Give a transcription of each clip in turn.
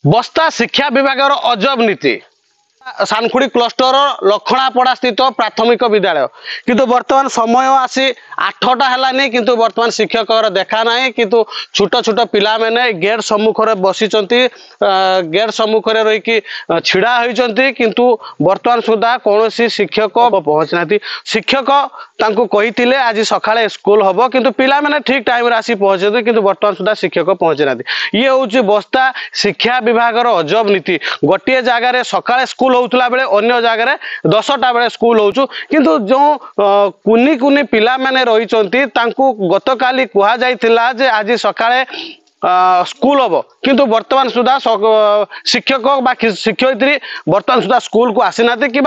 बस्ता शिक्षा विभाग अजब नीति सानखुड़ी क्लस्टर लखणापड़ा स्थित प्राथमिक विद्यालय किंतु वर्तमान समय आसी 8टा है किंतु वर्तमान शिक्षक देखा ना किंतु छोट छोट पिला मैंने गेट सम्मुख बसी गेट सम्मुख रही छिड़ा होती किंतु वर्तमान सुधा कौन शिक्षक पहुँचना शिक्षक कही आज सकाळे स्कूल हम किंतु पिला मैंने ठीक टाइम आसी पहुँचे किंतु वर्तमान सुधा शिक्षक पहुँची ना ये हूँ बस्ता शिक्षा विभाग अजब नीति गोटे जगार सकाळे स्कूल होउतला बेले अन्य जगह 10टा बेले स्कूल होउछु किंतु जो कुनी कुनी पिला माने रहिचंती तांकु गतकाली कुहा जाइथिला जे आज सकाळे स्कूल हम किंतु वर्तमान सुधा शिक्षक बा शिक्षयित्री वर्तमान सुधा स्कूल को आसी नाती कि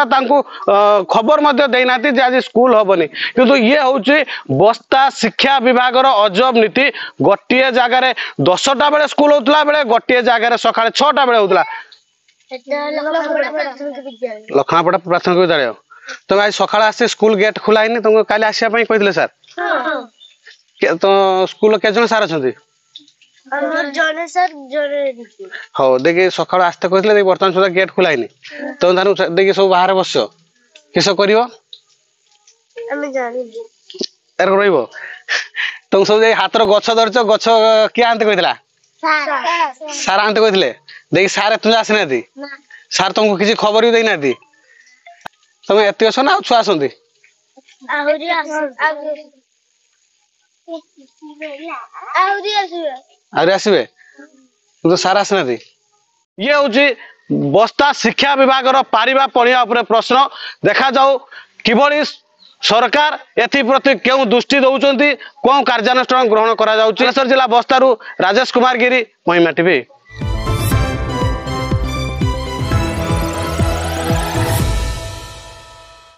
खबर मध्य देई नाती जे आज स्कूल हबनी किंतु ये होउची बस्ता शिक्षा विभाग अजब नीति गोटे जगार 10टा बेले स्कूल होउतला बेले गोटे जगार सकाळे 6टा बेले होउतला लखनापड़ा प्राथमिक विद्यालय तुम आज सकाळ आसे स्कूल गेट खुला है तुमको काली आसिया पई कहितले सर तो स्कूल के जन सर अछंती हमर जने सर जने हो देखि सकाळ आस्ते कहितले देखि वर्तमान सुधा गेट खुला है तुम धानु देखि सब बाहर बसो किस करिवो हम जानि एरक रहिबो तुम सब जे हातर गछ धरछ गछ के आंते कहितला सार आंते कहितले देखि सारे तुझे आसी ना सार तुमको किसी खबर भी देना तुम एत अस ना छुआ आसबे तो सार आसना ये हूँ बस्ता शिक्षा विभाग पारिबा पढ़िया प्रश्न देखा जाऊ किभली सरकार एप्रति क्यों दृष्टि दौरान कौन कार्यानुष्ठान ग्रहण करा जिला बस्तारू राजेश कुमार गिरी महिमा टीवी।